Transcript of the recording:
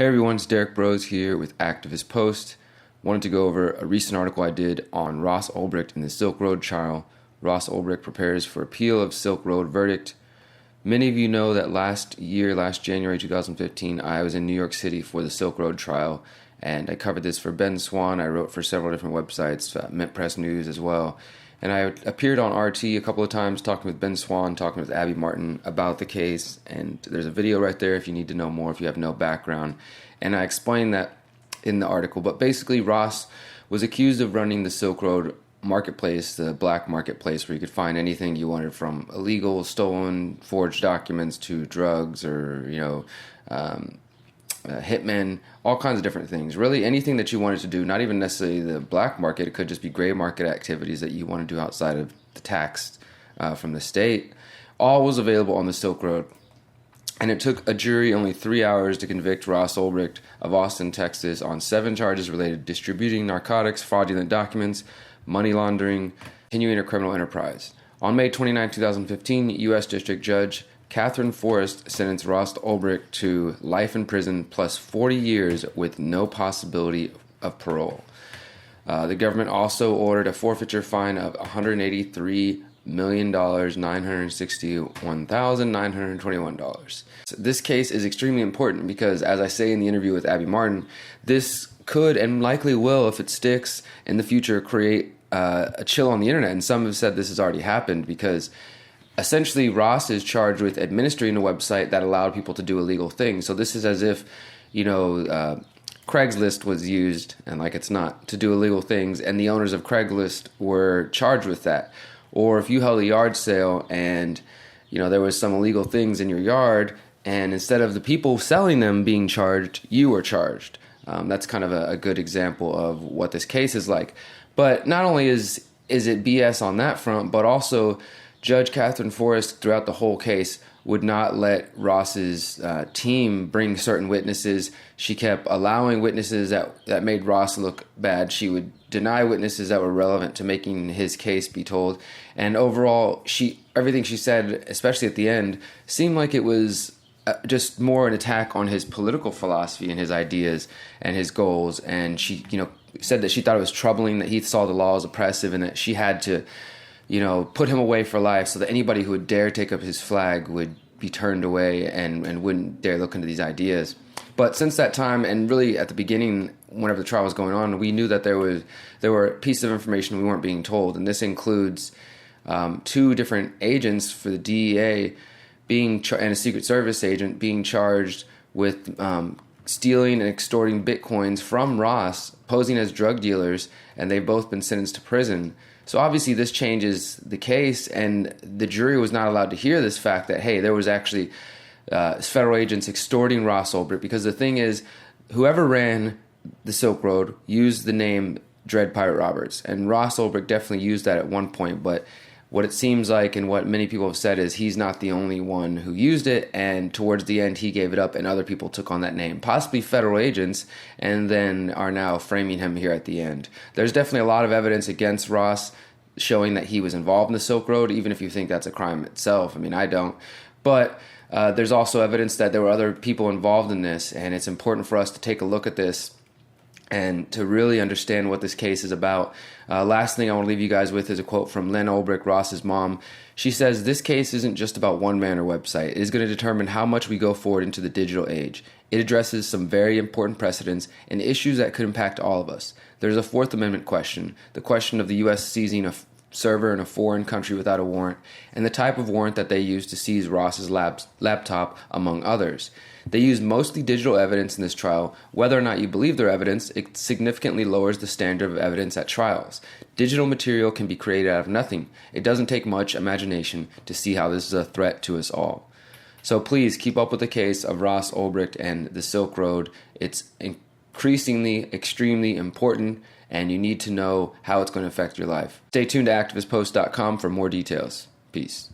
Hey everyone, it's Derek Bros here with Activist Post. Wanted to go over a recent article I did on Ross Ulbricht in the Silk Road trial. Ross Ulbricht prepares for appeal of Silk Road verdict. Many of you know that last January 2015, I was in New York City for the Silk Road trial, and I covered this for Ben Swan. I wrote for several different websites, Mint Press News as well. And I appeared on RT a couple of times talking with Ben Swan, talking with Abby Martin about the case. And there's a video right there if you need to know more, if you have no background. And I explained that in the article. But basically, Ross was accused of running the Silk Road marketplace, the black marketplace where you could find anything you wanted, from illegal, stolen, forged documents to drugs or, hitmen, all kinds of different things. Really anything that you wanted to do, not even necessarily the black market. It could just be gray market activities that you want to do outside of the tax from the state. All was available on the Silk Road. And it took a jury only 3 hours to convict Ross Ulbricht of Austin, Texas on 7 charges related to distributing narcotics, fraudulent documents, money laundering, continuing a criminal enterprise. On May 29, 2015, U.S. District Judge Catherine Forrest sentenced Ross Ulbricht to life in prison plus 40 years with no possibility of parole. The government also ordered a forfeiture fine of $183,961,921. So this case is extremely important because, as I say in the interview with Abby Martin, this could and likely will, if it sticks in the future, create a chill on the internet. And some have said this has already happened because essentially, Ross is charged with administering a website that allowed people to do illegal things. So this is as if, Craigslist was used, and like it's not, to do illegal things, and the owners of Craigslist were charged with that. Or if you held a yard sale and, there was some illegal things in your yard, and instead of the people selling them being charged, you were charged. That's kind of a good example of what this case is like. But not only is it BS on that front, but also Judge Catherine Forrest, throughout the whole case, would not let Ross's team bring certain witnesses. She kept allowing witnesses that made Ross look bad. She would deny witnesses that were relevant to making his case be told. And overall, everything she said, especially at the end, seemed like it was just more an attack on his political philosophy and his ideas and his goals. And she, said that she thought it was troubling that he saw the law as oppressive and that she had to put him away for life so that anybody who would dare take up his flag would be turned away and wouldn't dare look into these ideas. But since that time, and really at the beginning, whenever the trial was going on, we knew that there were pieces of information we weren't being told, and this includes 2 different agents for the DEA and a Secret Service agent being charged with stealing and extorting bitcoins from Ross, posing as drug dealers, and they've both been sentenced to prison. So obviously this changes the case, and the jury was not allowed to hear this fact that, hey, there was actually federal agents extorting Ross Ulbricht, because the thing is, whoever ran the Silk Road used the name Dread Pirate Roberts, and Ross Ulbricht definitely used that at one point, but what it seems like and what many people have said is he's not the only one who used it, and towards the end he gave it up and other people took on that name, possibly federal agents, and then are now framing him here at the end. There's definitely a lot of evidence against Ross showing that he was involved in the Silk Road, even if you think that's a crime itself. I mean, I don't. But there's also evidence that there were other people involved in this, and it's important for us to take a look at this and to really understand what this case is about. Last thing I want to leave you guys with is a quote from Lynn Ulbricht, Ross's mom. She says, "This case isn't just about one man or website. It is going to determine how much we go forward into the digital age. It addresses some very important precedents and issues that could impact all of us. There's a Fourth Amendment question, the question of the U.S. seizing a server in a foreign country without a warrant, and the type of warrant that they used to seize Ross's laptop, among others. They used mostly digital evidence in this trial. Whether or not you believe their evidence, it significantly lowers the standard of evidence at trials. Digital material can be created out of nothing. It doesn't take much imagination to see how this is a threat to us all." So please keep up with the case of Ross Ulbricht and the Silk Road. It's increasingly, extremely important, and you need to know how it's going to affect your life. Stay tuned to activistpost.com for more details. Peace.